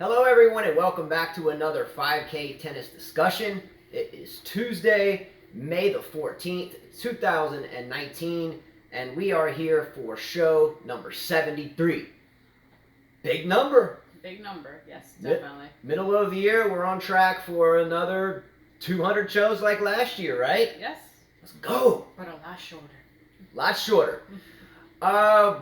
Hello everyone and welcome back to another 5K tennis discussion. It is Tuesday, May the 14th, 2019, and we are here for show number 73. Big number. Big number, yes, definitely. Middle of the year, we're on track for another 200 shows like last year, right? Yes. Let's go. But a lot shorter. Lot shorter.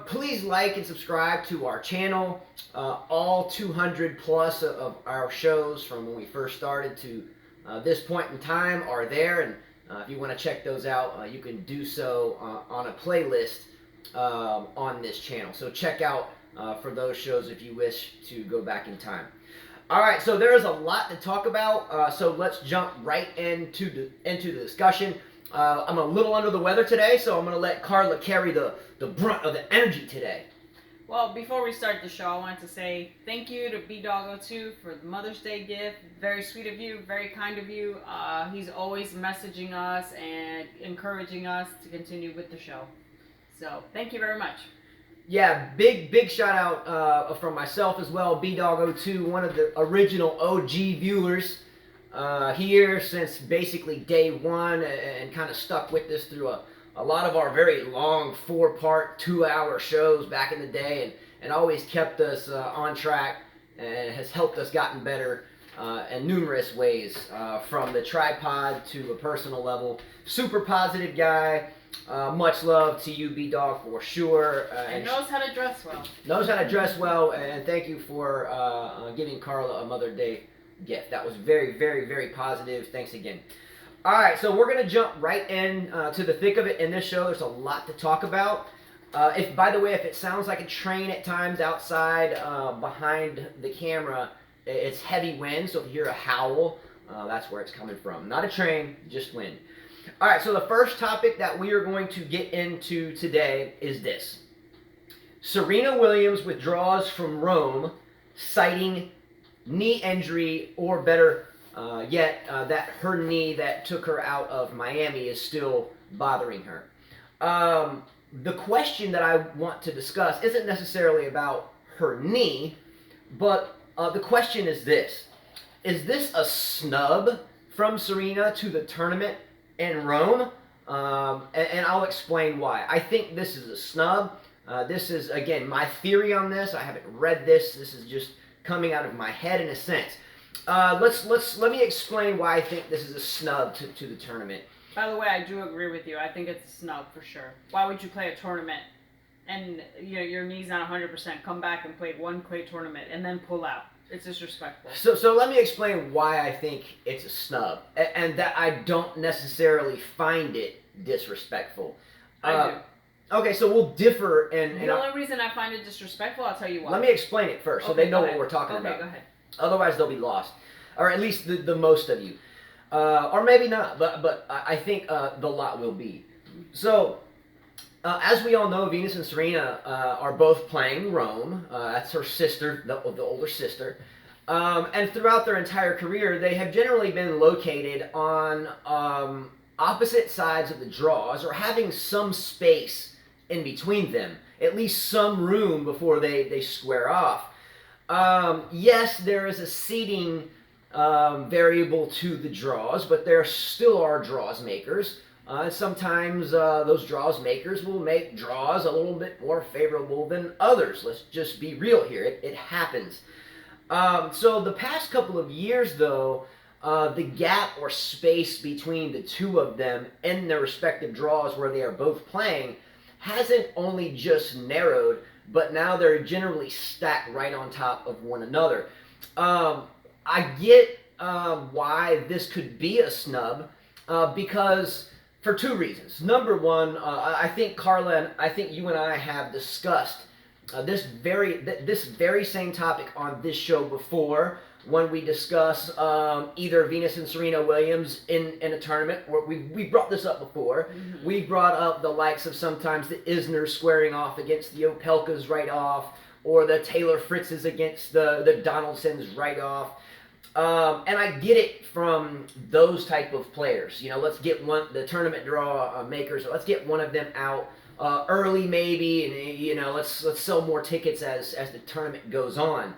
Please like and subscribe to our channel. All 200 plus of our shows from when we first started to this point in time are there, and if you want to check those out, you can do so on a playlist on this channel. So check out for those shows if you wish to go back in time. All right, so there is a lot to talk about, so let's jump right into the discussion. I'm a little under the weather today, so I'm going to let Carla carry the brunt of the energy today. Well, before we start the show, I wanted to say thank you to BDoggo2 for the Mother's Day gift. Very sweet of you, very kind of you. He's always messaging us and encouraging us to continue with the show. So, thank you very much. Yeah, big shout out from myself as well. BDoggo2, one of the original OG viewers. Here since basically day one and kind of stuck with this through a lot of our very long 4-part 2-hour shows back in the day and always kept us on track and has helped us gotten better in numerous ways, from the tripod to a personal level. Super positive guy. Much love to you, B-Dog, for sure. And knows how to dress well. Knows how to dress well, and thank you for giving Carla a Mother's Day gift. That was very positive. Thanks again. All right, so we're going to jump right in to the thick of it in this show. There's a lot to talk about. By the way, if it sounds like a train at times outside behind the camera, it's heavy wind, so if you hear a howl, that's where it's coming from. Not a train, just wind. All right, so the first topic that we are going to get into today is this. Serena Williams withdraws from Rome, citing knee injury, or better yet, that her knee that took her out of Miami is still bothering her. The question that I want to discuss isn't necessarily about her knee, but the question is this. Is this a snub from Serena to the tournament in Rome? And I'll explain why. I think this is a snub. This is, again, my theory on this. I haven't read this. This is just coming out of my head in a sense. Let me explain why I think this is a snub to the tournament. By the way, I do agree with you. I think it's a snub for sure. Why would you play a tournament and your knee's not 100%, come back and play one clay tournament and then pull out? It's disrespectful. So let me explain why I think it's a snub, and that I don't necessarily find it disrespectful. I do. Okay, so we'll differ in... The only reason I find it disrespectful, I'll tell you why. Let me explain it first so they know what we're talking about. Okay, go ahead. Otherwise, they'll be lost. Or at least the most of you. Or maybe not, but I think the lot will be. So, as we all know, Venus and Serena are both playing Rome. That's her sister, the older sister. And throughout their entire career, they have generally been located on opposite sides of the draws, or having some space in between them, at least some room before they square off. Yes, there is a seeding variable to the draws, but there still are draws makers. Sometimes those draws makers will make draws a little bit more favorable than others. Let's just be real here. It happens. So the past couple of years, though, the gap or space between the two of them in their respective draws where they are both playing hasn't only just narrowed, but now they're generally stacked right on top of one another. I get why this could be a snub, because for two reasons. Number one, I think Carla and I think you and I have discussed this very same topic on this show before, when we discuss either Venus and Serena Williams in a tournament. We brought this up before. Mm-hmm. We brought up the likes of sometimes the Isners squaring off against the Opelkas right off, or the Taylor Fritzes against the Donaldsons right off. And I get it from those type of players. Let's get the tournament draw makers. Let's get one of them out early maybe, and let's sell more tickets as the tournament goes on.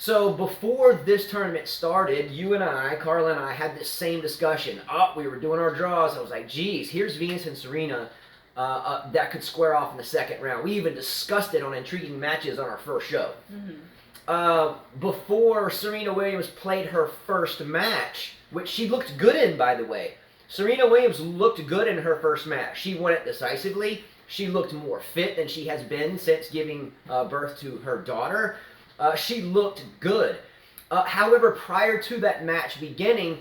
So before this tournament started, you and I, Carla and I, had this same discussion. We were doing our draws. I was like, geez, here's Venus and Serena that could square off in the second round. We even discussed it on Intriguing Matches on our first show. Before Serena Williams played her first match, which she looked good in, by the way. Serena Williams looked good in her first match. She won it decisively. She looked more fit than she has been since giving birth to her daughter. She looked good. However, prior to that match beginning,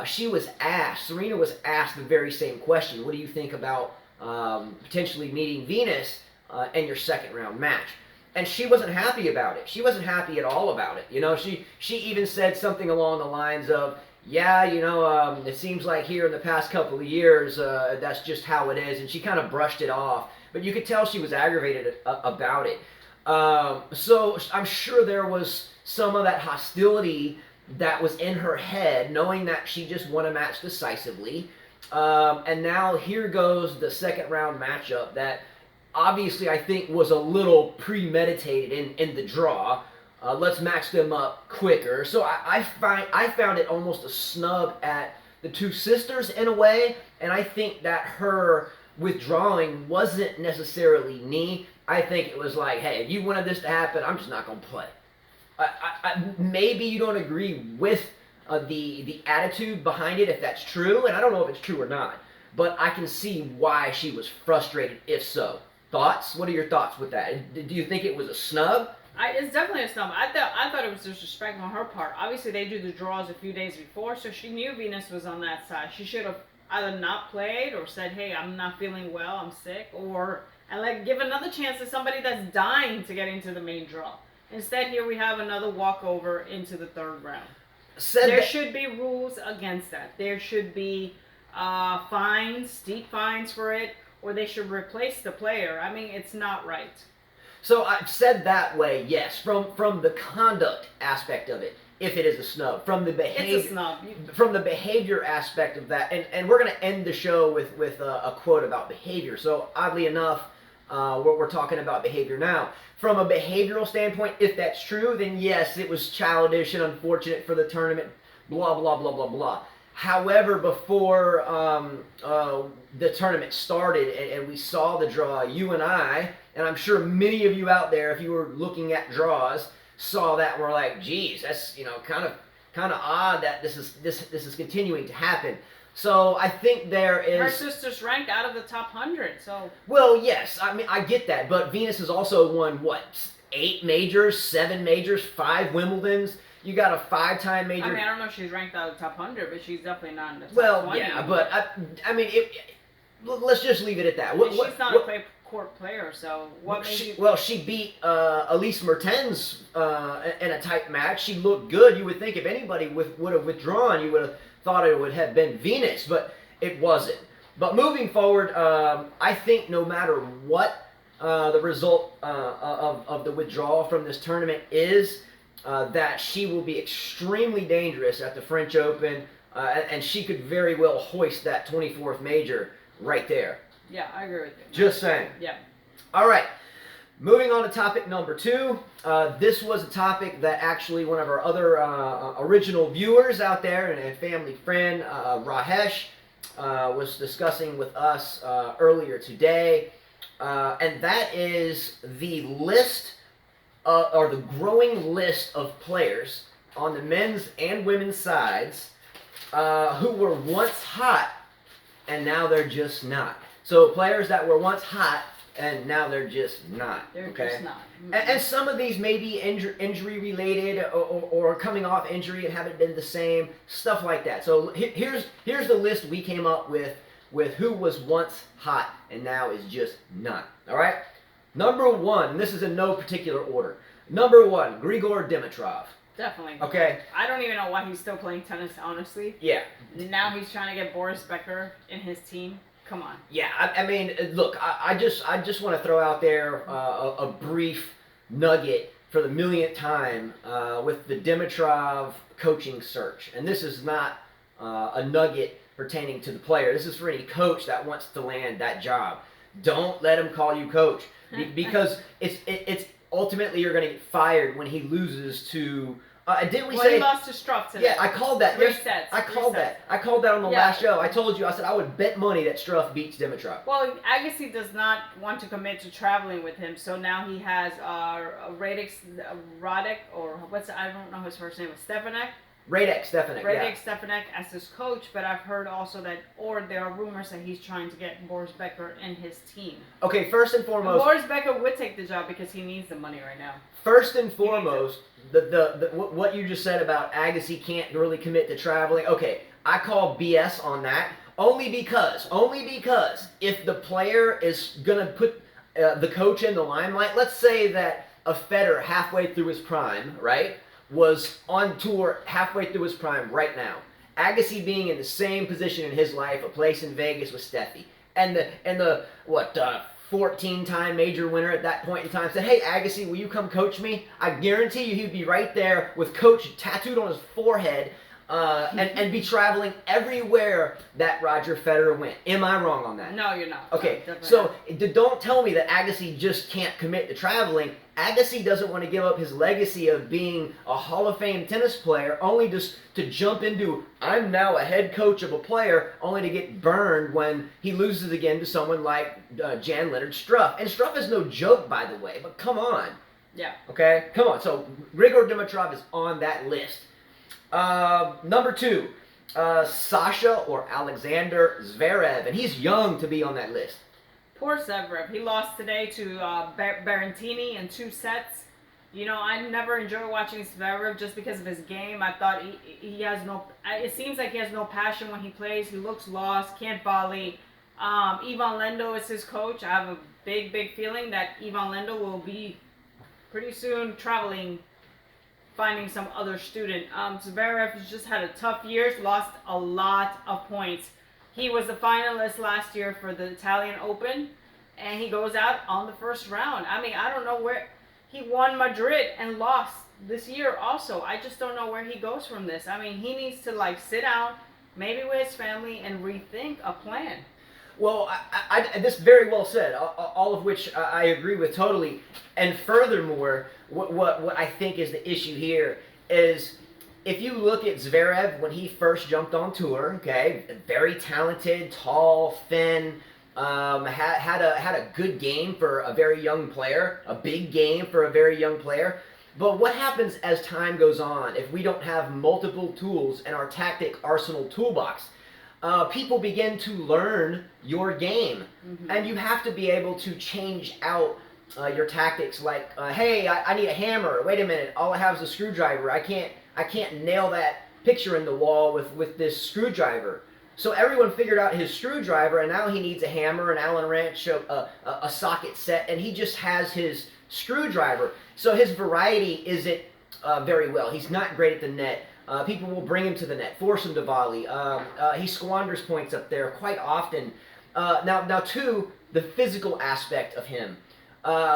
Serena was asked the very same question. What do you think about potentially meeting Venus in your second round match? And she wasn't happy about it. She wasn't happy at all about it. You know, she even said something along the lines of, yeah, you know, it seems like here in the past couple of years, that's just how it is. And she kind of brushed it off. But you could tell she was aggravated about it. So I'm sure there was some of that hostility that was in her head, knowing that she just won a match decisively. And now here goes the second round matchup that obviously I think was a little premeditated in the draw. Let's match them up quicker. So I found it almost a snub at the two sisters in a way, and I think that her withdrawing wasn't necessarily knee. I think it was like, hey, if you wanted this to happen, I'm just not going to play. Maybe you don't agree with the attitude behind it, if that's true, and I don't know if it's true or not, but I can see why she was frustrated, if so. Thoughts? What are your thoughts with that? Do you think it was a snub? It's definitely a snub. I thought it was disrespect on her part. Obviously, they do the draws a few days before, so she knew Venus was on that side. She should have either not played or said, hey, I'm not feeling well, I'm sick, and give another chance to somebody that's dying to get into the main draw. Instead, here we have another walkover into the third round. There should be rules against that. There should be fines, steep fines for it, or they should replace the player. I mean, it's not right. So I've said that way, yes, from the conduct aspect of it, if it is a snub, from the behavior, it's a snub. From the behavior aspect of that, and we're going to end the show with a quote about behavior. So oddly enough, we're talking about behavior now. From a behavioral standpoint, if that's true, then yes, it was childish and unfortunate for the tournament, blah, blah, blah, blah, blah. However, before the tournament started and we saw the draw, you and I, and I'm sure many of you out there, if you were looking at draws, saw that and were like, geez, that's kind of odd that this is continuing to happen. So I think there is... Her sister's ranked out of the top 100, so... Well, yes, I mean, I get that, but Venus has also won, 8 majors, 7 majors, 5 Wimbledons. You got a 5-time major... I mean, I don't know if she's ranked out of the top 100, but she's definitely not in the top 20. Yeah, but, I mean, let's just leave it at that. She's not a court player, so what made you... Well, she beat Elise Mertens in a tight match. She looked good. You would think if anybody would have withdrawn, you would have thought it would have been Venus, but it wasn't. But moving forward, I think no matter what the result of the withdrawal from this tournament is, that she will be extremely dangerous at the French Open, and she could very well hoist that 24th major right there. Yeah, I agree with you. Just saying. Yeah. All right. Moving on to topic number 2. This was a topic that actually one of our other original viewers out there and family friend, Rahesh, was discussing with us earlier today. And that is the list, or the growing list of players on the men's and women's sides who were once hot and now they're just not. So players that were once hot and now they're just not. They're just not. Mm-hmm. And some of these may be injury related or coming off injury and haven't been the same, stuff like that. So here's the list we came up with who was once hot and now is just not. All right? Number 1, this is in no particular order. Number 1, Grigor Dimitrov. Definitely. Okay. I don't even know why he's still playing tennis, honestly. Yeah. Now he's trying to get Boris Becker in his team. Come on. Yeah, I mean, look, I just want to throw out there a brief nugget for the millionth time with the Dimitrov coaching search. And this is not a nugget pertaining to the player. This is for any coach that wants to land that job. Don't let him call you coach, because ultimately you're going to get fired when he loses to. Didn't we Well, say he lost to Struff today. Yeah, I called that. Three sets. I called that on the Yeah. last show. I told you. I said I would bet money that Struff beats Dimitrov. Well, Agassi does not want to commit to traveling with him, so now he has Radek, or I don't know his first name, Stefanek. Radek Stefanek as his coach, but I've heard also that, or there are rumors that he's trying to get Boris Becker in his team. Okay, first and foremost, Boris Becker would take the job because he needs the money right now. First and foremost, what you just said about Agassi can't really commit to traveling. Okay, I call BS on that only because if the player is gonna put the coach in the limelight, let's say that a Federer halfway through his prime, right, was on tour halfway through his prime right now. Agassi being in the same position in his life, a place in Vegas with Steffi, and the 14-time major winner at that point in time said, "Hey Agassi, will you come coach me?" I guarantee you he'd be right there with coach tattooed on his forehead, and be traveling everywhere that Roger Federer went. Am I wrong on that? No, you're not. Okay, No, so don't tell me that Agassi just can't commit to traveling. Agassi doesn't want to give up his legacy of being a Hall of Fame tennis player only just to jump into, I'm now a head coach of a player, only to get burned when he loses again to someone like Jan-Leonard Struff. And Struff is no joke, by the way, but come on. Yeah. Okay, come on. So Grigor Dimitrov is on that list. Number 2, Sascha or Alexander Zverev, and he's young to be on that list. Poor Zverev. He lost today to Berrettini in 2 sets. You know, I never enjoy watching Zverev just because of his game. I thought he has no. It seems like he has no passion when he plays. He looks lost, can't volley. Ivan Lendl is his coach. I have a big feeling that Ivan Lendl will be pretty soon traveling, finding some other student. Zverev has just had a tough year, lost a lot of points. He was the finalist last year for the Italian Open, and he goes out on the first round. I mean, I don't know where. He won Madrid and lost this year also. I just don't know where he goes from this. I mean, he needs to, sit down, maybe with his family, and rethink a plan. Well, this very well said, all of which I agree with totally. And furthermore, what I think is the issue here is, if you look at Zverev when he first jumped on tour, okay, very talented, tall, thin, had a good game for a very young player, a big game for a very young player. But what happens as time goes on if we don't have multiple tools in our tactic arsenal toolbox? People begin to learn your game, and you have to be able to change out your tactics. Like, hey, I need a hammer. Wait a minute, all I have is a screwdriver. I can't nail that picture in the wall with this screwdriver. So everyone figured out his screwdriver, and now he needs a hammer, an Allen wrench, a socket set, and he just has his screwdriver. So his variety isn't very well. He's not great at the net. People will bring him to the net, force him to volley. He squanders points up there quite often. Now, 2, the physical aspect of him.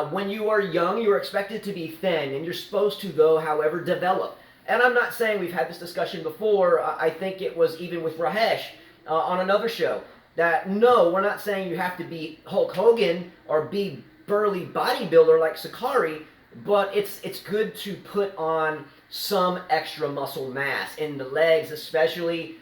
When you are young, you are expected to be thin, and you're supposed to, though, however, develop. And I'm not saying, we've had this discussion before, I think it was even with Rahesh on another show, that no, we're not saying you have to be Hulk Hogan or be burly bodybuilder like Sakari, but it's good to put on some extra muscle mass in the legs, especially.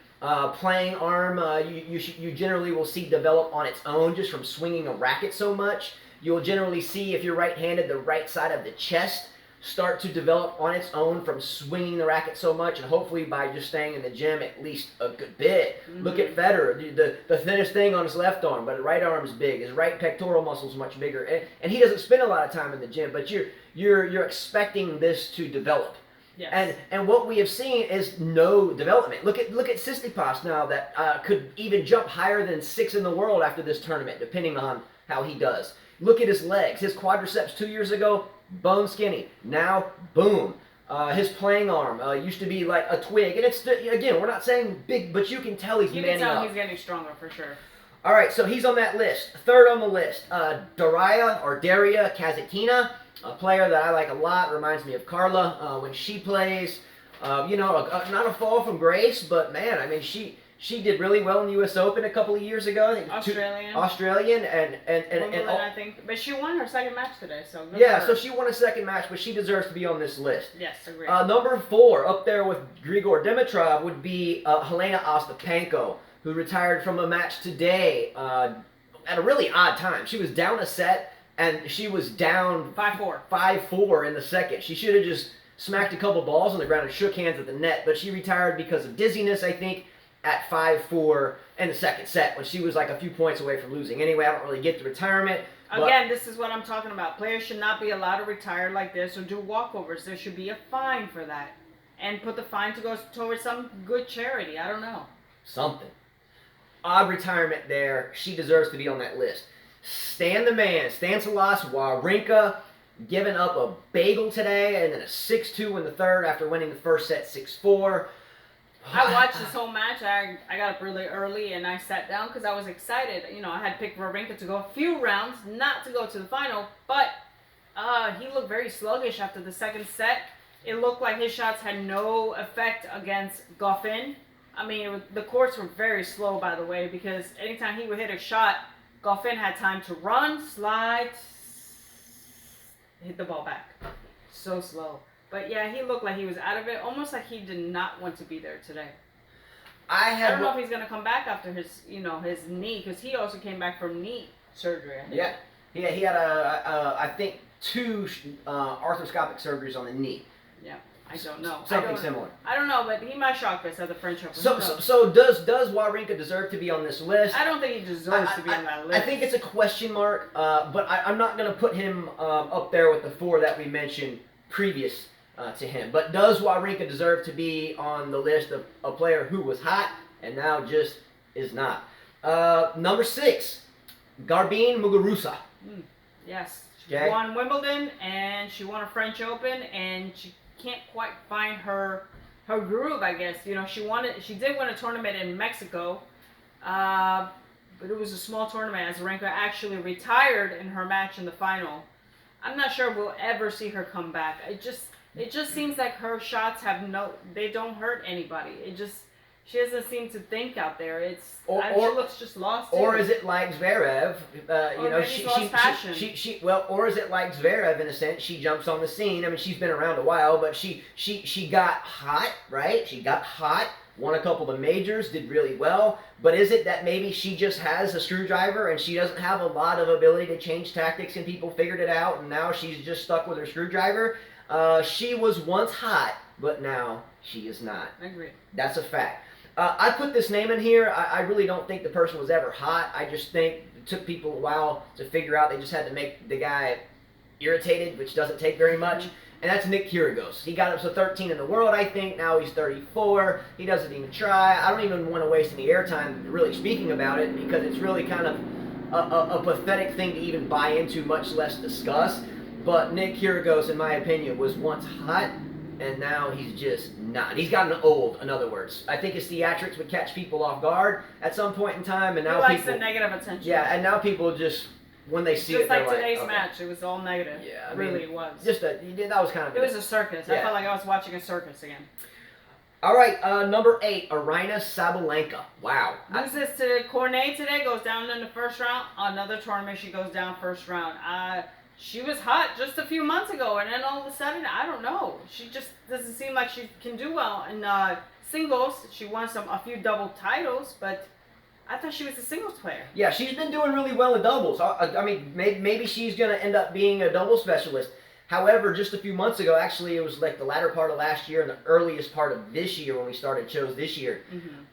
Playing arm, you generally will see develop on its own just from swinging a racket so much. You'll generally see, if you're right-handed, the right side of the chest start to develop on its own from swinging the racket so much, and hopefully by just staying in the gym at least a good bit. Look at Federer, the thinnest thing on his left arm, but his right arm is big. His right pectoral muscle is much bigger, and he doesn't spend a lot of time in the gym. But you're expecting this to develop. Yes. And what we have seen is no development. Look at Tsitsipas now, that could even jump higher than 6 in the world after this tournament, depending on how he does. Look at his legs. His quadriceps 2 years ago, bone skinny. Now, boom. His playing arm used to be like a twig. And it's, again, we're not saying big, but you can tell he's manning up. You can tell he's getting stronger for sure. All right, so he's on that list. 3rd on the list, Daria Kasatkina, a player that I like a lot. Reminds me of Carla when she plays. Not a fall from grace, but man, I mean, she She did really well in the U.S. Open a couple of years ago. I think Australian and Wimbledon, I think. But she won her second match today, so good yeah, for so her. she won a second match, but she deserves to be on this list. Yes, agree. Number 4, up there with Grigor Dimitrov, would be Helena Ostapenko, who retired from a match today at a really odd time. She was down a set, and she was down 5-4. 5-4 in the second. She should have just smacked a couple balls on the ground and shook hands at the net, but she retired because of dizziness, I think, at 5-4 in the second set when she was like a few points away from losing. Anyway, I don't really get the retirement. Again, this is what I'm talking about. Players should not be allowed to retire like this or do walkovers. There should be a fine for that. And put the fine to go towards some good charity. I don't know. Something. Odd retirement there. She deserves to be on that list. Stan the man, Stanislaus Wawrinka, giving up a bagel today and then a 6-2 in the third after winning the first set 6-4. I watched this whole match. I got up really early and I sat down because I was excited. You know, I had picked Wawrinka to go a few rounds, not to go to the final, but he looked very sluggish after the second set. It looked like his shots had no effect against Goffin. I mean, the courts were very slow, by the way, because anytime he would hit a shot, Goffin had time to run, slide, hit the ball back. So slow. But yeah, he looked like he was out of it, almost like he did not want to be there today. I don't know if he's going to come back after his knee, because he also came back from knee surgery. I think. Yeah, he had I think 2 arthroscopic surgeries on the knee. Yeah, I don't know. Something similar. I don't know, but he might shock us at the French Open. So does Wawrinka deserve to be on this list? I don't think he deserves to be on that list. I think it's a question mark, but I'm not going to put him up there with the 4 that we mentioned previous to him. But does Wawrinka deserve to be on the list of a player who was hot and now just is not? Number 6, Garbine Muguruza. Yes. She Okay. won Wimbledon and she won a French Open and she can't quite find her groove, I guess. You know, she did win a tournament in Mexico, but it was a small tournament. Azarenka actually retired in her match in the final. I'm not sure we'll ever see her come back. It just seems like her shots they don't hurt anybody. She doesn't seem to think out there. She looks just lost. Or is it like Zverev? Or is it like Zverev in a sense? She jumps on the scene. I mean, she's been around a while, but she got hot, right? She got hot, won a couple of majors, did really well. But is it that maybe she just has a screwdriver and she doesn't have a lot of ability to change tactics and people figured it out and now she's just stuck with her screwdriver? She was once hot, but now she is not. I agree. That's a fact. I put this name in here. I really don't think the person was ever hot. I just think it took people a while to figure out. They just had to make the guy irritated, which doesn't take very much. And that's Nick Kyrgios. He got up to 13 in the world, I think. Now he's 34. He doesn't even try. I don't even want to waste any airtime really speaking about it because it's really kind of a pathetic thing to even buy into, much less discuss. But Nick Kyrgios, in my opinion, was once hot, and now he's just not. He's gotten old, in other words. I think his theatrics would catch people off guard at some point in time, and now he likes the negative attention. Yeah, and now people just, when they see just it, they're like today's okay. match, it was all negative. Yeah, I really mean, it was. That was kind of. It was a circus. Yeah. I felt like I was watching a circus again. All right, number 8, Aryna Sabalenka. Wow. Loses to Cornet today, goes down in the first round. Another tournament, she goes down first round. She was hot just a few months ago, and then all of a sudden, I don't know. She just doesn't seem like she can do well in singles. She won a few double titles, but I thought she was a singles player. Yeah, she's been doing really well in doubles. I mean, maybe she's going to end up being a double specialist. However, just a few months ago, actually, it was like the latter part of last year and the earliest part of this year when we started shows this year.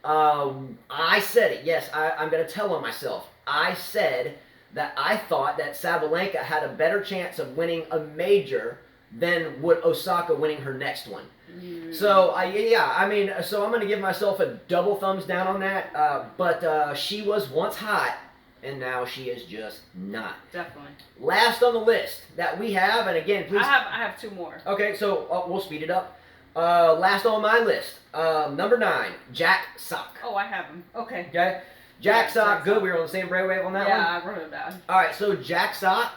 I said it. Yes, I'm going to tell on myself. I said that I thought that Sabalenka had a better chance of winning a major than would Osaka winning her next one. So, I'm going to give myself a double thumbs down on that. But she was once hot, and now she is just not. Definitely. Last on the list that we have, and again, please. I have 2 more. Okay, so we'll speed it up. Last on my list, number 9, Jack Sock. Oh, I have him. Okay. Okay. Jack Sock, good. We were on the same brainwave on that one. Yeah, I wrote it down. All right, so Jack Sock.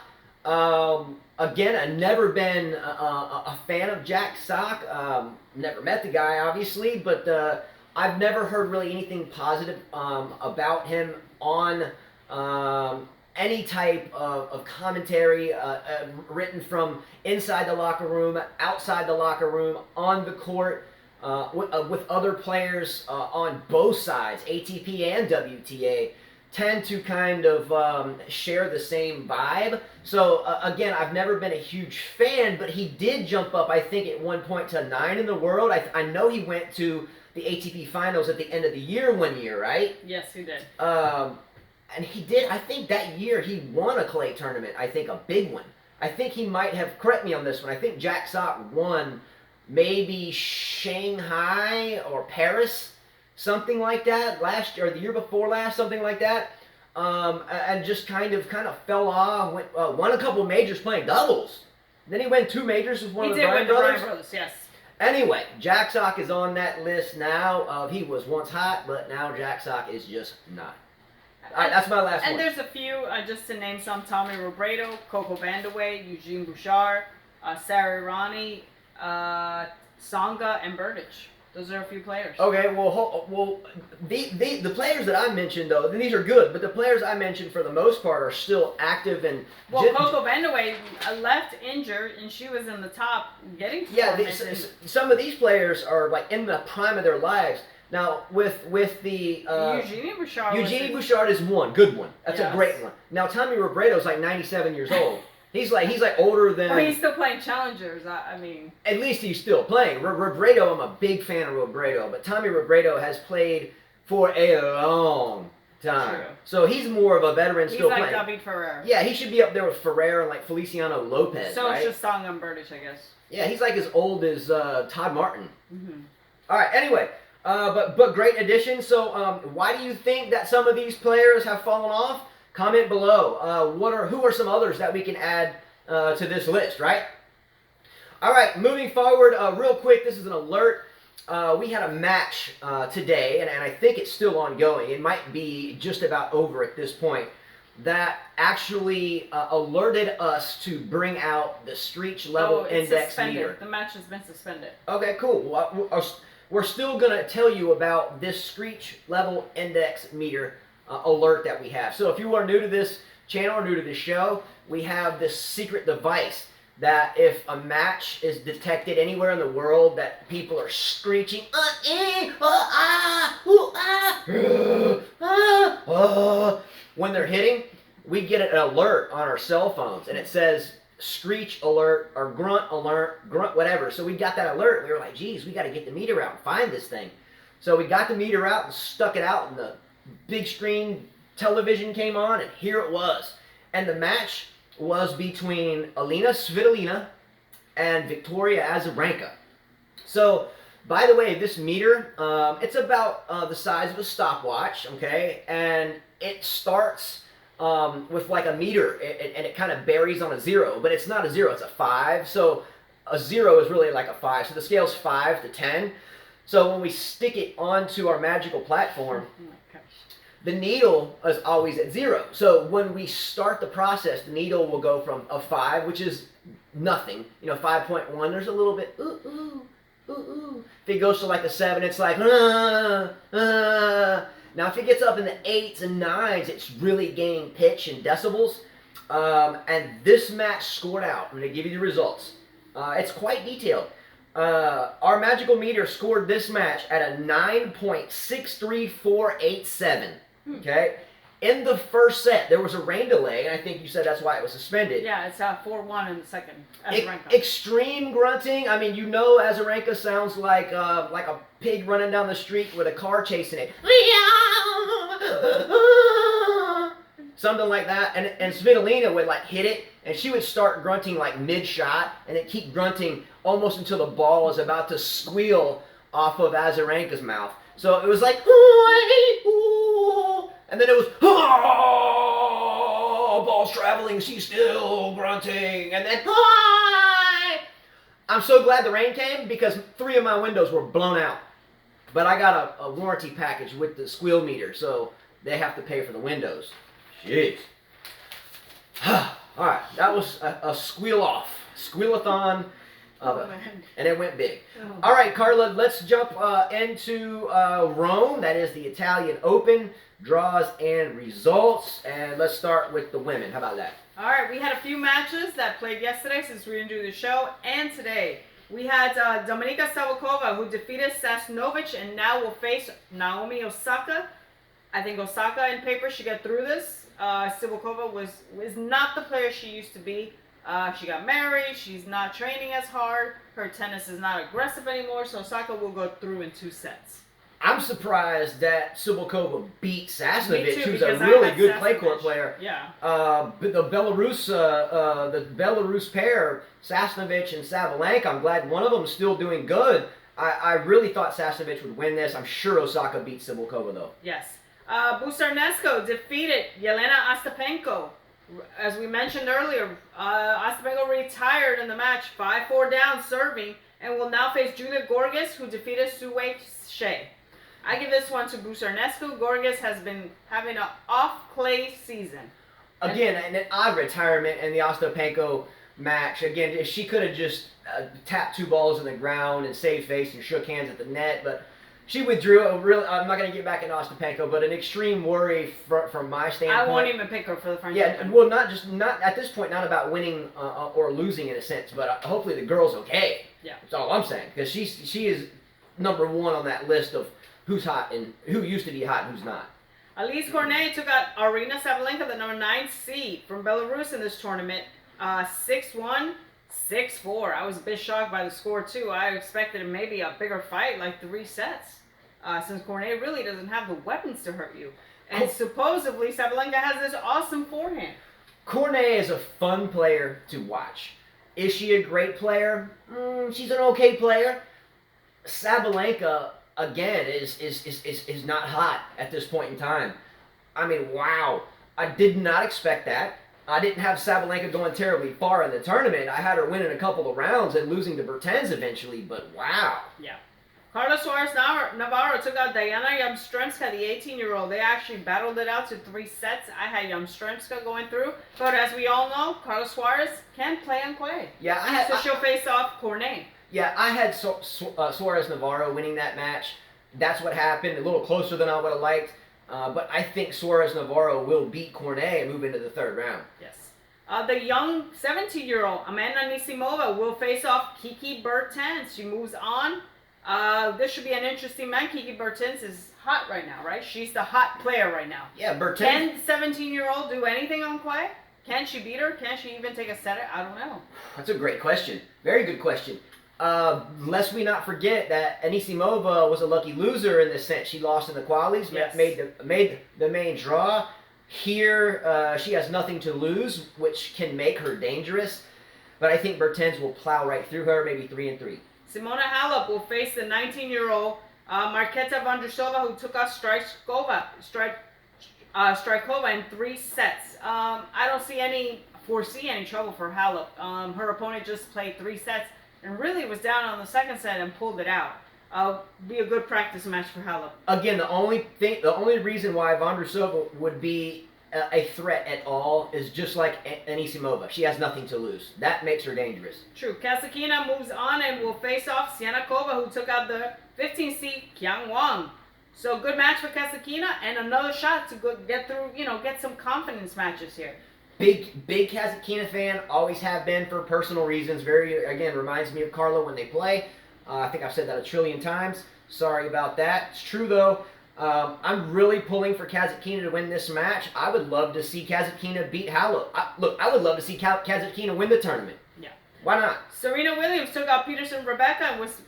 Again, I've never been a fan of Jack Sock. Never met the guy, obviously, but I've never heard really anything positive about him on any type of commentary written from inside the locker room, outside the locker room, on the court, with other players on both sides, ATP and WTA, tend to kind of share the same vibe. So again, I've never been a huge fan, but he did jump up, I think, at one point to 9 in the world. I know he went to the ATP finals at the end of the year one year, right? Yes, he did. And he did, I think that year he won a clay tournament, I think a big one. I think he might have, correct me on this one, I think Jack Sock won maybe Shanghai or Paris, something like that, last year or the year before last, something like that. And just kind of fell off, won a couple majors playing doubles. Then he won 2 majors with one of the Bryan brothers. Yes. Anyway, Jack Sock is on that list now. He was once hot, but now Jack Sock is just not. All right, that's my last one. And there's a few, just to name some: Tommy Robredo, Coco Vandeweghe, Eugene Bouchard, Sarah Irani, Tsonga, and Berdych. Those are a few players. Okay, well, the players that I mentioned, though, these are good, but the players I mentioned, for the most part, are still active and... Well, Coco Vandeweghe left injured, and she was in the top getting... Yeah, some of these players are, like, in the prime of their lives. Now, with the... Eugenie Bouchard. Bouchard is one, good one. That's a great one. Now, Tommy Robredo is like 97 years old. He's like older than... Well, he's still playing challengers, I mean... At least he's still playing. Robredo, I'm a big fan of Robredo, but Tommy Robredo has played for a long time. True. So he's more of a veteran still playing. He's like David Ferrer. Yeah, he should be up there with Ferrer and like Feliciano Lopez, so right? So Tsonga and Berdych, I guess. Yeah, he's like as old as Todd Martin. Mm-hmm. All right, anyway, but great addition. So why do you think that some of these players have fallen off? Comment below. Who are some others that we can add to this list, right? All right, moving forward, real quick, this is an alert. We had a match today, and I think it's still ongoing. It might be just about over at this point, that actually alerted us to bring out the Screech level index meter. The match has been suspended. Okay, cool. Well, we're still going to tell you about this Screech level index meter alert that we have. So if you are new to this channel or new to this show, we have this secret device that if a match is detected anywhere in the world that people are screeching when they're hitting, we get an alert on our cell phones, and it says Screech alert or grunt alert, grunt whatever. So we got that alert, and we were like, geez, we got to get the meter out and find this thing. So we got the meter out and stuck it out, and the big screen television came on, and here it was. And the match was between Alina Svitolina and Victoria Azarenka. So, by the way, this meter, it's about the size of a stopwatch, okay? And it starts with like a meter, and it kind of varies on a 0, but it's not a 0, it's a 5. So, a 0 is really like a 5. So, the scale's 5 to 10. So, when we stick it onto our magical platform, the needle is always at 0. So when we start the process, the needle will go from a 5, which is nothing. 5.1, there's a little bit, ooh, ooh, ooh, ooh. If it goes to like a 7, it's like, Now if it gets up in the 8s and 9s, it's really gaining pitch and decibels. And this match scored out. I'm going to give you the results. It's quite detailed. Our magical meter scored this match at a 9.63487. Okay, in the first set, there was a rain delay, and I think you said that's why it was suspended. Yeah, it's 4-1 in the second. Extreme grunting. I mean, Azarenka sounds like a pig running down the street with a car chasing it. Something like that. And Svitolina would like hit it, and she would start grunting like mid-shot, and then keep grunting almost until the ball was about to squeal off of Azarenka's mouth. So it was like, and then it was, ball's traveling, she's still grunting, and then, I'm so glad the rain came because 3 of my windows were blown out. But I got a warranty package with the squeal meter, so they have to pay for the windows. Jeez. All right, that was a squeal-off, squeal-a-thon. And it went big. Oh. All right, Carla, let's jump into Rome. That is the Italian Open. Draws and results. And let's start with the women. How about that? All right, we had a few matches that played yesterday since we didn't do the show, and today. We had Dominika Savokova, who defeated Sasnovich and now will face Naomi Osaka. I think Osaka, in paper, should get through this. Savokova was not the player she used to be. She got married. She's not training as hard. Her tennis is not aggressive anymore, so Osaka will go through in 2 sets. I'm surprised that Savokova beat Sasnovich, who's a because I really had good clay Sasnovich. court player. Yeah. But the Belarus pair, Sasnovich and Sabalenka, I'm glad one of them is still doing good. I really thought Sasnovich would win this. I'm sure Osaka beat Savokova, though. Yes. Busarnescu defeated Yelena Ostapenko. As we mentioned earlier, Ostapenko retired in the match, 5-4 down serving, and will now face Julia Gorgas, who defeated Sue Shea. I give this one to Busarnescu. Gorgas has been having an off-clay season. Again, an odd retirement in the Ostapenko match. Again, if she could have just tapped 2 balls in the ground and saved face and shook hands at the net, but she withdrew. I'm not going to get back into Ostapenko, but an extreme worry from my standpoint. I won't even pick her for the French Yeah, Open. well, not at this point, not about winning or losing in a sense, but hopefully the girl's okay. Yeah. That's all I'm saying, because she is number 1 on that list of who's hot and who used to be hot and who's not. Elise Cornet took out Arina Sabalenka, the number 9 seed from Belarus in this tournament, 6-1, 6-4. I was a bit shocked by the score too. I expected maybe a bigger fight, like 3 sets, since Cornet really doesn't have the weapons to hurt you. And supposedly Sabalenka has this awesome forehand. Cornet is a fun player to watch. Is she a great player? She's an okay player. Sabalenka, again, is not hot at this point in time. I mean, wow. I did not expect that. I didn't have Sabalenka going terribly far in the tournament. I had her winning a couple of rounds and losing to Bertens eventually, but wow. Yeah. Carlos Suarez Navarro took out Diana Yamstremska, the 18-year-old. They actually battled it out to 3 sets. I had Yamstremska going through. But as we all know, Carlos Suarez can play on clay. Yeah, so she'll face off Cornet. Yeah, I had Suarez Navarro winning that match. That's what happened. A little closer than I would have liked. But I think Suarez Navarro will beat Cornet and move into the 3rd round. Yes. The young 17-year-old Amanda Anisimova will face off Kiki Bertens. She moves on. This should be an interesting match. Kiki Bertens is hot right now, right? She's the hot player right now. Yeah, Bertens. Can the 17-year-old do anything on clay? Can she beat her? Can she even take a set? I don't know. That's a great question. Very good question. Lest we not forget that Anisimova was a lucky loser in this sense. She lost in the qualies, Yes. made the main draw. Here, she has nothing to lose, which can make her dangerous. But I think Bertens will plow right through her, maybe 3-3. Simona Halep will face the 19-year-old Marketa Vondrousova, who took out Strykova in 3 sets. I don't foresee any trouble for Halep. Her opponent just played 3 sets and really was down on the 2nd set and pulled it out. Be a good practice match for Halep. Again, the only reason why Vondrousova would be a threat at all is just like Anisimova. She has nothing to lose. That makes her dangerous. True. Kasatkina moves on and will face off Sienakova, who took out the 15th seed Qiang Wang. So good match for Kasatkina and another shot to get through, get some confidence matches here. Big Kasatkina fan, always have been for personal reasons. Again, reminds me of Carla when they play. I think I've said that 1 trillion times. Sorry about that. It's true though. I'm really pulling for Kasatkina to win this match. I would love to see Kasatkina beat Halep. I would love to see Kasatkina win the tournament. Yeah. Why not? Serena Williams took out Peterson Rebecca and was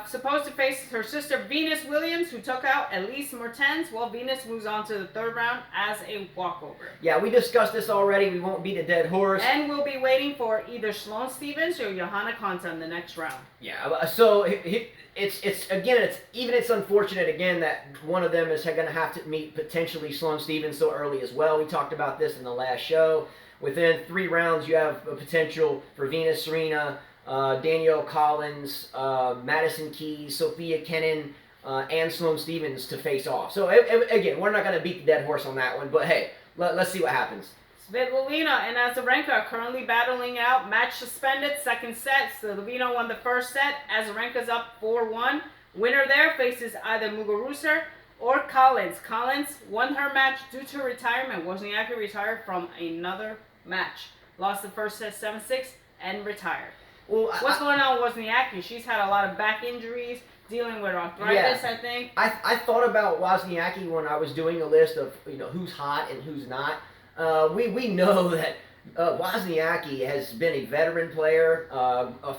supposed to face her sister Venus Williams, who took out Elise Mertens. Well, Venus moves on to the 3rd round as a walkover. Yeah, we discussed this already. We won't beat a dead horse. And we'll be waiting for either Sloane Stephens or Johanna Konta in the next round. Yeah, so it's unfortunate again that one of them is going to have to meet potentially Sloane Stephens so early as well. We talked about this in the last show. Within 3 rounds, you have a potential for Venus, Serena, Danielle Collins, Madison Keys, Sophia Kenin, and Sloane Stephens to face off. So again, we're not going to beat the dead horse on that one, but hey, let's see what happens. Svitolina and Azarenka are currently battling out. Match suspended, second set. Svitolina won the first set. Azarenka's up 4-1. Winner there faces either Muguruza or Collins. Collins won her match due to retirement. Wozniacki retired from another match. Lost the first set 7-6 and retired. Well, What's going on with Wozniacki? She's had a lot of back injuries, dealing with arthritis, I think. I thought about Wozniacki when I was doing a list of who's hot and who's not. We know that Wozniacki has been a veteran player.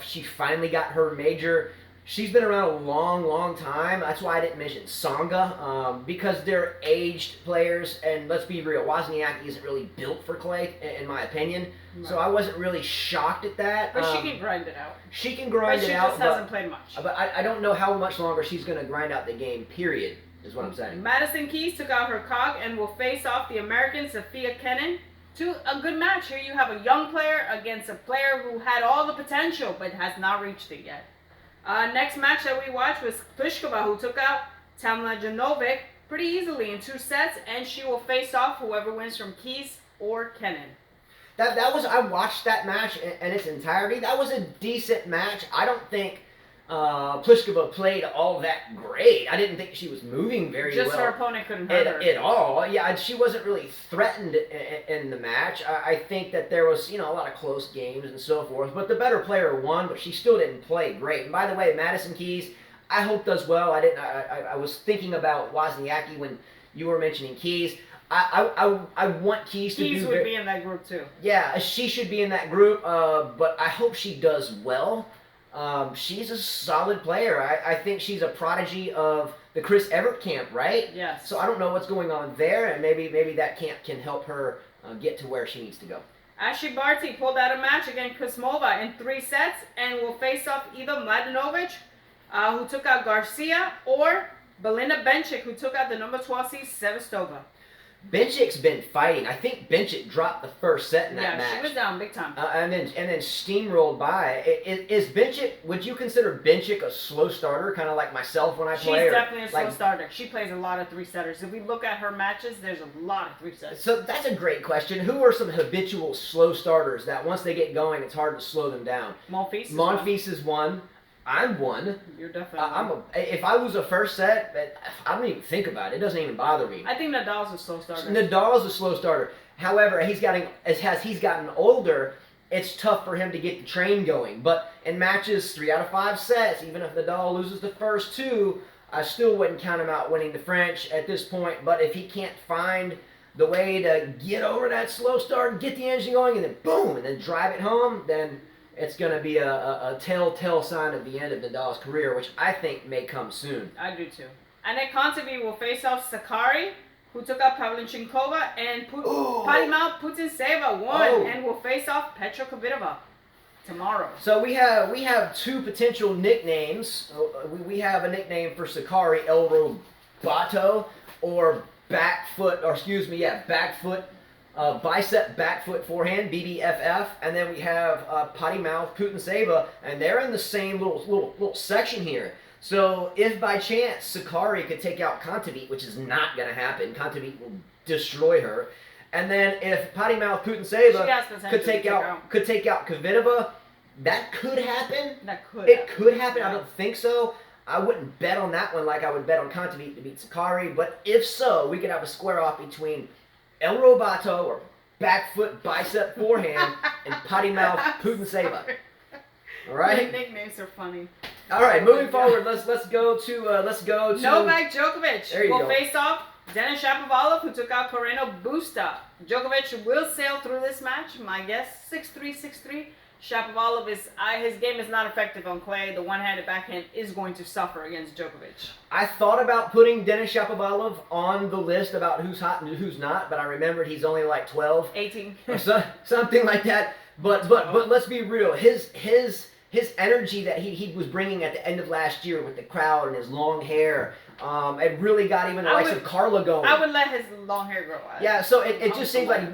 She finally got her major. She's been around a long, long time. That's why I didn't mention Tsonga, because they're aged players. And let's be real, Wozniacki isn't really built for clay, in my opinion. Right. So I wasn't really shocked at that. But she can grind it out. She can grind it out. But she just hasn't played much. But I don't know how much longer she's going to grind out the game, period, is what I'm saying. Madison Keys took out her cog and will face off the American Sophia Kenin. A good match. Here you have a young player against a player who had all the potential but has not reached it yet. Next match that we watched was Pliskova, who took out Tamla Janovic pretty easily in 2 sets, and she will face off whoever wins from Keys or Kenin. I watched that match in its entirety. That was a decent match. I don't think Pliskova played all that great. I didn't think she was moving very well. Just her opponent couldn't hurt her. At all. Yeah, she wasn't really threatened in the match. I think that there was, a lot of close games and so forth. But the better player won, but she still didn't play great. And by the way, Madison Keys, I hope does well. I was thinking about Wozniacki when you were mentioning Keys. I want Keys to do... Keys would be in that group too. Yeah, she should be in that group, but I hope she does well. She's a solid player. I think she's a prodigy of the Chris Evert camp, right? Yes. So I don't know what's going on there, and maybe that camp can help her get to where she needs to go. Ashley Barty pulled out a match against Kuzmova in 3 sets and will face off either Mladenovic, who took out Garcia, or Belinda Bencic, who took out the number 12 seed Sevastova. Bencic's been fighting. I think Bencic dropped the first set in that match. Yeah, she was down big time. And then steamrolled by. Is Bencic? Would you consider Bencic a slow starter, kind of like myself when I play? She's definitely a slow starter. She plays a lot of 3-setters. If we look at her matches, there's a lot of 3-setters. So that's a great question. Who are some habitual slow starters that once they get going, it's hard to slow them down? Monfils is one. I'm one. You're definitely if I lose a first set, I don't even think about it. It doesn't even bother me. I think Nadal's a slow starter. Nadal's a slow starter. However, as he's gotten older, it's tough for him to get the train going. But in matches 3 out of 5 sets, even if Nadal loses the first 2, I still wouldn't count him out winning the French at this point. But if he can't find the way to get over that slow start, get the engine going, and then boom, and then drive it home, then it's going to be a telltale sign of the end of Nadal's career, which I think may come soon. I do too. Anett Kontaveit will face off Sakkari, who took out Pavlyuchenkova, and Padimao Putintseva won and will face off Petra Kvitova tomorrow. So we have 2 potential nicknames. We have a nickname for Sakkari, El Robato, or back foot bicep back foot forehand, BBFF, and then we have Padimao Putintseva, and they're in the same little section here. So if by chance Sakkari could take out Kontaveit, which is not going to happen, Kontaveit will destroy her, and then if Padimao Putintseva could take out Kvitova, that could happen. It could happen. I don't think so. I wouldn't bet on that one like I would bet on Kontaveit to beat Sakkari, but if so, we could have a square off between El Robato, or back foot bicep forehand, and Padimao Putintseva. All right. The nicknames are funny. All right, moving forward, let's go to Novak Djokovic will go. face off Denis Shapovalov, who took out Carreno Busta. Djokovic will sail through this match. My guess, 6-3, 6-3. Shapovalov his game is not effective on clay. The one-handed backhand is going to suffer against Djokovic. I thought about putting Denis Shapovalov on the list about who's hot and who's not, but I remembered he's only like 12, 18, or something like that. But let's be real. His energy that he was bringing at the end of last year with the crowd and his long hair, it really got even the likes of Carla going. I would let his long hair grow out. Yeah, so it just seems like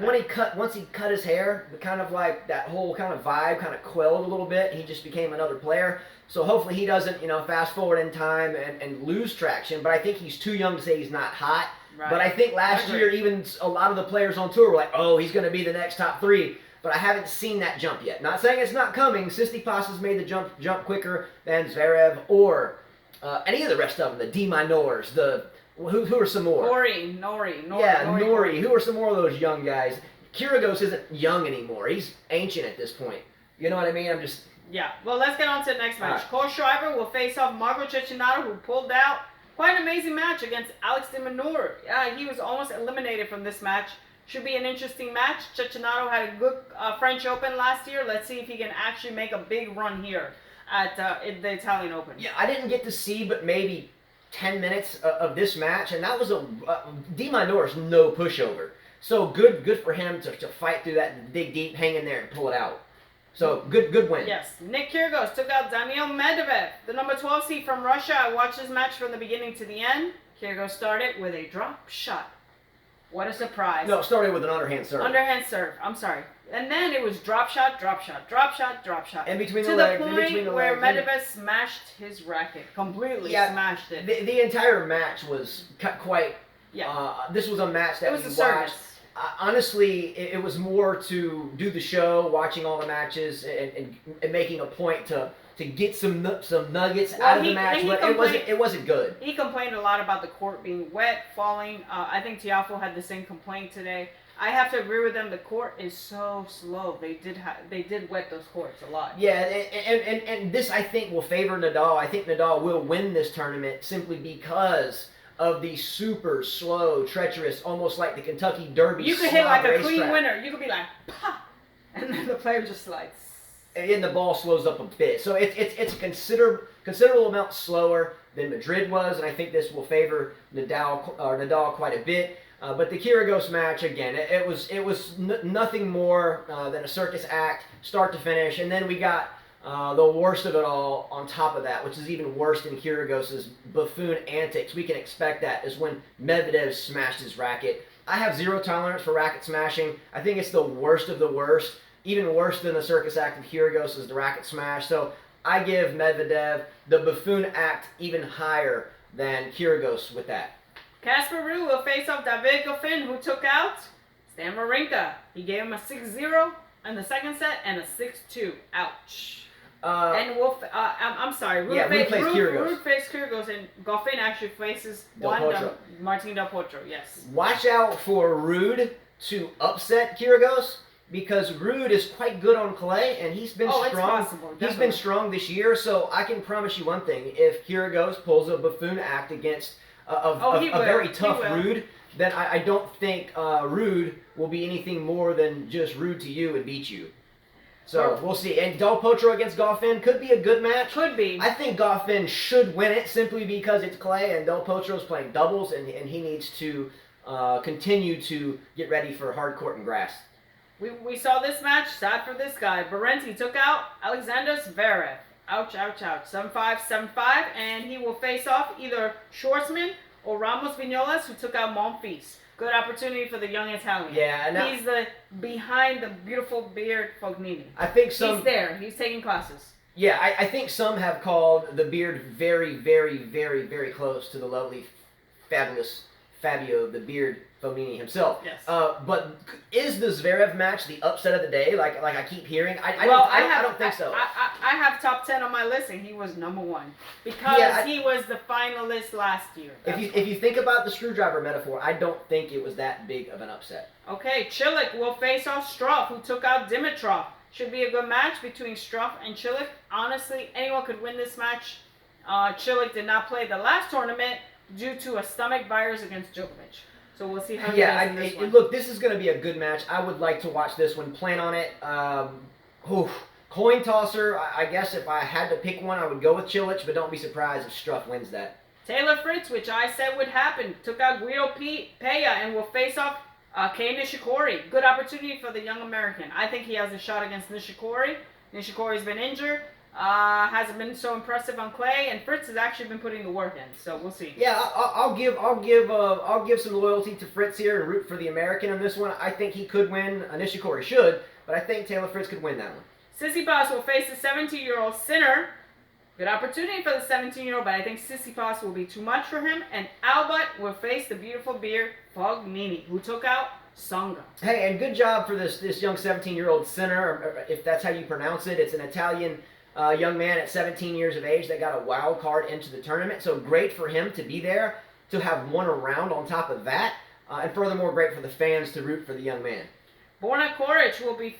once he cut his hair, the kind of like that whole kind of vibe kind of quelled a little bit. He just became another player. So hopefully he doesn't, fast forward in time and lose traction. But I think he's too young to say he's not hot. Right. But I think last year, even a lot of the players on tour were like, oh, he's going to be the next top 3. But I haven't seen that jump yet. Not saying it's not coming. Tsitsipas has made the jump quicker than Zverev or any of the rest of them. The D minors, who are some more? Nori. Who are some more of those young guys? Kyrgios isn't young anymore. He's ancient at this point. You know what I mean? Yeah. Well, let's get on to the next match. Cole Schreiber will face off Marco Cecchinato, who pulled out. Quite an amazing match against Alex de Minaur. He was almost eliminated from this match. Should be an interesting match. Cecchinato had a good French Open last year. Let's see if he can actually make a big run here at the Italian Open. Yeah, I didn't get to see but maybe 10 minutes of this match, and that was D Minaur is no pushover. So good for him to fight through that and dig deep, hang in there, and pull it out. So good win. Yes. Nick Kyrgios took out Daniil Medvedev, the number 12 seed from Russia. I watched this match from the beginning to the end. Kyrgios started with a drop shot. What a surprise. No, it started with an underhand serve. Underhand serve. I'm sorry. And then it was drop shot, drop shot, drop shot, drop shot. In between the legs. To the point where Medvedev smashed his racket. Completely smashed it. The entire match was quite... Yeah. This was a match that we watched. Honestly, it was more to do the show, watching all the matches, and making a point to get some nuggets out of the match, but it wasn't good. He complained a lot about the court being wet, falling. I think Tiafoe had the same complaint today. I have to agree with them. The court is so slow. They did wet those courts a lot. Yeah, and this I think will favor Nadal. I think Nadal will win this tournament simply because of the super slow, treacherous, almost like the Kentucky Derby. You could hit like a clean winner. You could be like, pop, and then the player just slides. And the ball slows up a bit. So it's a considerable amount slower than Madrid was, and I think this will favor Nadal quite a bit. But the Kyrgios match, again, it was nothing more than a circus act, start to finish, and then we got the worst of it all on top of that, which is even worse than Kyrgios's buffoon antics. We can expect that is when Medvedev smashed his racket. I have zero tolerance for racket smashing. I think it's the worst of the worst. Even worse than the circus act of Kyrgios is the racket smash. So I give Medvedev the buffoon act even higher than Kyrgios with that. Casper Ruud will face off David Goffin, who took out Stan Wawrinka. He gave him a 6-0 in the second set and a 6-2. Ouch. And I'm sorry. Ruud faced Kyrgios, and Goffin actually faces Martin Del Potro. Yes. Watch out for Ruud to upset Kyrgios, because Ruud is quite good on clay, and he's been strong. It's possible, he's been strong this year, so I can promise you one thing: if Kyrgios pulls a buffoon act against a very tough Ruud, then I don't think Ruud will be anything more than just rude to you and beat you. So we'll see. And Del Potro against Goffin could be a good match. Could be. I think Goffin should win it simply because it's clay and Del Potro's playing doubles, and he needs to continue to get ready for hard court and grass. We saw this match. Sad for this guy. Berrettini took out Alexander Zverev. Ouch, ouch, ouch. 7-5, 7-5. And he will face off either Schwartzman or Ramos Vignolas, who took out Monfils. Good opportunity for the young Italian. Yeah, he's behind the beautiful beard Fognini. I think he's there. He's taking classes. Yeah, I think some have called the beard very, very, very, very close to the lovely, fabulous Fabio the Beard Fognini himself. Yes. But is the Zverev match the upset of the day? Like I keep hearing. I don't think so. I have top 10 on my list, and he was number 1 because he was the finalist last year. If you think about the screwdriver metaphor, I don't think it was that big of an upset. Okay, Cilic will face off Struff, who took out Dimitrov. Should be a good match between Struff and Cilic. Honestly, anyone could win this match. Cilic did not play the last tournament due to a stomach virus against Djokovic. So we'll see how he does in this one. Look, this is going to be a good match. I would like to watch this one. Plan on it. Coin tosser, I guess if I had to pick one, I would go with Cilic, but don't be surprised if Struff wins that. Taylor Fritz, which I said would happen, took out Guido Pella and will face off Kei Nishikori. Good opportunity for the young American. I think he has a shot against Nishikori. Nishikori's been injured. Hasn't been so impressive on clay, and Fritz has actually been putting the work in. So we'll see. Yeah, I'll give some loyalty to Fritz here and root for the American on this one. I think he could win. Nishikori should, but I think Taylor Fritz could win that one. Tsitsipas will face the 17-year-old Sinner. Good opportunity for the 17-year-old, but I think Tsitsipas will be too much for him. And Albert will face the beautiful beer Fognini, who took out Songa. Hey, and good job for this young 17-year-old Sinner, if that's how you pronounce it. It's an Italian young man at 17 years of age that got a wild card into the tournament. So great for him to be there, to have won a round on top of that. And furthermore, great for the fans to root for the young man. Borna Koric will be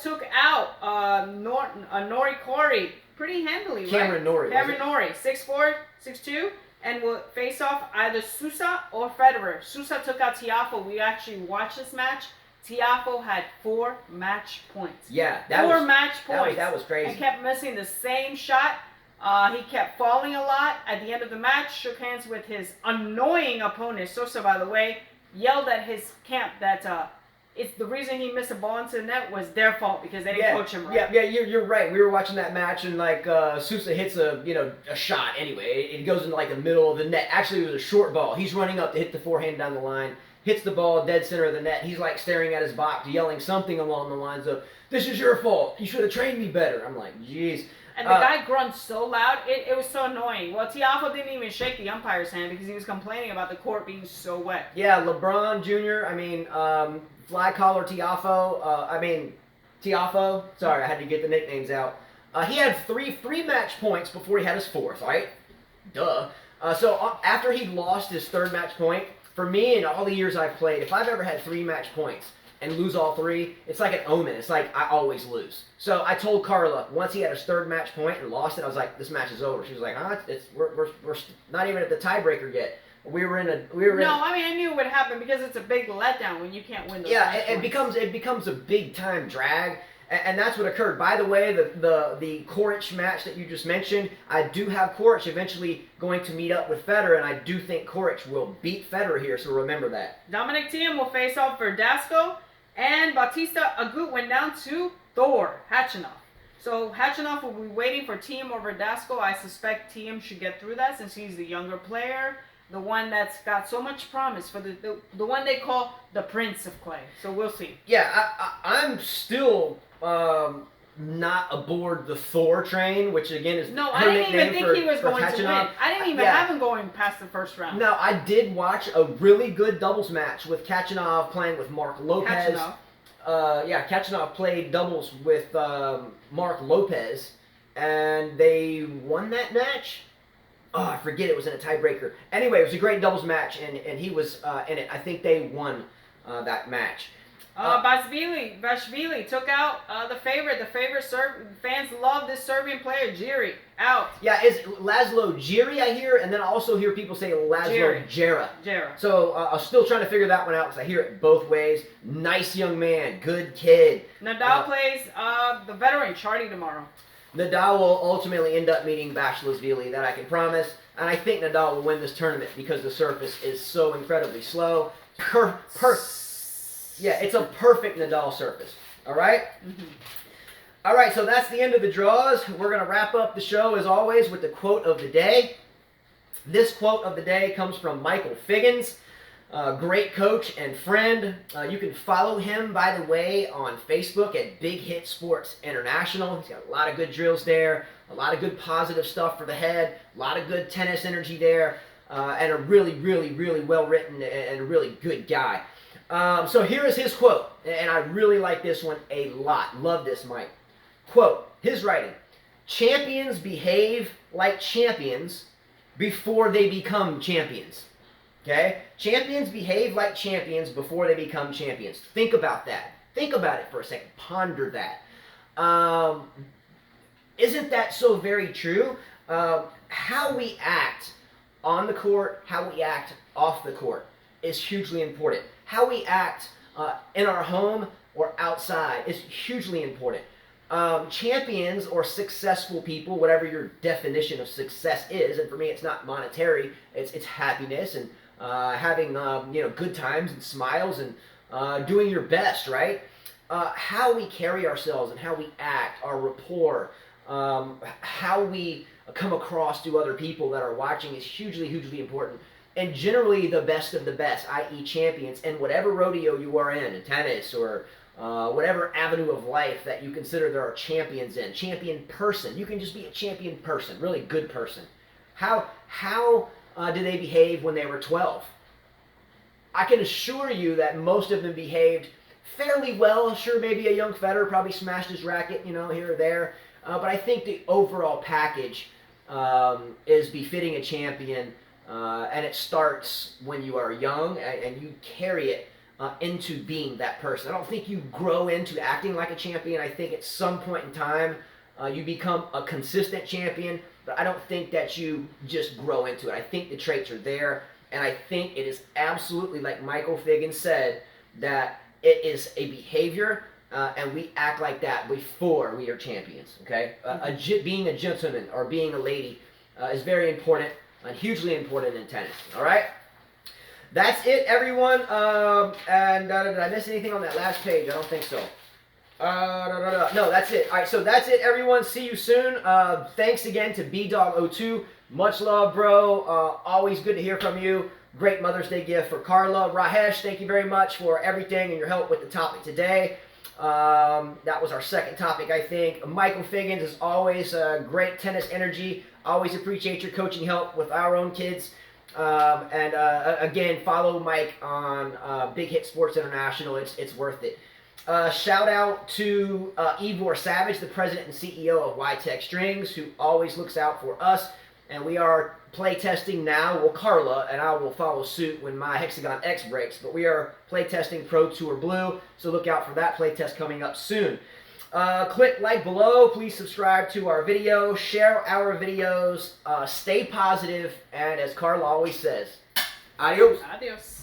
took out Nori Corey pretty handily, Cameron right? Norrie. Cameron Norrie, 6'4", 6'2", and will face off either Sousa or Federer. Sousa took out Tiafoe. We actually watched this match. Tiafoe had 4 match points. Yeah, match points. That was crazy. And kept missing the same shot. He kept falling a lot. At the end of the match, shook hands with his annoying opponent. Sousa, by the way, yelled at his camp that it's the reason he missed a ball into the net was their fault because they didn't coach him right. Yeah, you're right. We were watching that match and like Sousa hits a shot anyway. It goes in like the middle of the net. Actually, it was a short ball. He's running up to hit the forehand down the line, hits the ball dead center of the net. He's like staring at his box, yelling something along the lines of, "This is your fault. You should have trained me better." I'm like, jeez. And the guy grunts so loud, it was so annoying. Well, Tiafoe didn't even shake the umpire's hand because he was complaining about the court being so wet. Yeah, LeBron Jr., Fly Collar Tiafoe. Sorry, I had to get the nicknames out. He had three match points before he had his 4th, right? Duh. So after he lost his 3rd match point, for me in all the years I've played, if I've ever had 3 match points and lose all 3, it's like an omen. It's like I always lose. So I told Carla once he had his 3rd match point and lost it, I was like, this match is over. She was like, we're not even at the tiebreaker yet. I knew it would happen because it's a big letdown when you can't win those match points. It becomes a big time drag. And that's what occurred. By the way, the Koric match that you just mentioned, I do have Koric eventually going to meet up with Federer, and I do think Koric will beat Federer here, so remember that. Dominic Thiem will face off Verdasco, and Bautista Agut went down to Thor Khachanov. So Khachanov will be waiting for Thiem or Verdasco. I suspect Thiem should get through that since he's the younger player, the one that's got so much promise, for the one they call the Prince of Clay. So we'll see. Yeah, I'm still not aboard the Thor train, which again is I didn't even think he was going to win. I didn't even have him going past the 1st round. No, I did watch a really good doubles match with Khachanov playing with Mark Lopez. Khachanov played doubles with Mark Lopez, and they won that match. Oh, I forget, it was in a tiebreaker. Anyway, it was a great doubles match, and he was in it. I think they won that match. Bashvili took out the favorite. The favorite fans love this Serbian player, Jiri. Out. Yeah, is Laszlo Jiri, I hear, and then I also hear people say Laszlo Jera. So I'm still trying to figure that one out because I hear it both ways. Nice young man, good kid. Nadal plays the veteran Chardy tomorrow. Nadal will ultimately end up meeting Bashvili, that I can promise. And I think Nadal will win this tournament because the surface is so incredibly slow. Yeah, it's a perfect Nadal surface. All right? Mm-hmm. All right, so that's the end of the draws. We're going to wrap up the show, as always, with the quote of the day. This quote of the day comes from Michael Figgins, great coach and friend. You can follow him, by the way, on Facebook at Big Hit Sports International. He's got a lot of good drills there, a lot of good positive stuff for the head, a lot of good tennis energy there, and a really, really, really well-written and a really good guy. So here is his quote, and I really like this one a lot. Love this, Mike. Quote, his writing, champions behave like champions before they become champions. Okay? Champions behave like champions before they become champions. Think about that. Think about it for a second. Ponder that. Isn't that so very true? How we act on the court, how we act off the court is hugely important. How we act in our home or outside is hugely important. Champions or successful people, whatever your definition of success is, and for me it's not monetary, it's happiness and having good times and smiles and doing your best, right? How we carry ourselves and how we act, our rapport, how we come across to other people that are watching is hugely, hugely important. And generally the best of the best, i.e. champions, in whatever rodeo you are in tennis or whatever avenue of life that you consider there are champions in. Champion person. You can just be a champion person, really good person. How did they behave when they were 12? I can assure you that most of them behaved fairly well. Sure, maybe a young Federer probably smashed his racket, here or there. But I think the overall package is befitting a champion, and it starts when you are young, and you carry it into being that person. I don't think you grow into acting like a champion. I think at some point in time you become a consistent champion, but I don't think that you just grow into it. I think the traits are there, and I think it is absolutely, like Michael Figgins said, that it is a behavior, and we act like that before we are champions, okay? Being a gentleman or being a lady is very important and hugely important in tennis, all right? That's it, everyone. And did I miss anything on that last page? I don't think so. No, that's it. All right, so that's it, everyone. See you soon. Thanks again to BDog02. Much love, bro. Always good to hear from you. Great Mother's Day gift for Carla. Rahesh, thank you very much for everything and your help with the topic today. That was our second topic, I think. Michael Figgins, as always, great tennis energy. Always appreciate your coaching help with our own kids. Again, follow Mike on Big Hit Sports International. It's worth it. Shout out to Ivor Savage, the president and CEO of YTEX Strings, who always looks out for us. And we are play testing now. Well, Carla and I will follow suit when my Hexagon X breaks. But we are play testing Pro Tour Blue, so look out for that play test coming up soon. Click like below. Please subscribe to our video. Share our videos. Stay positive. And as Carla always says, adios. Adios.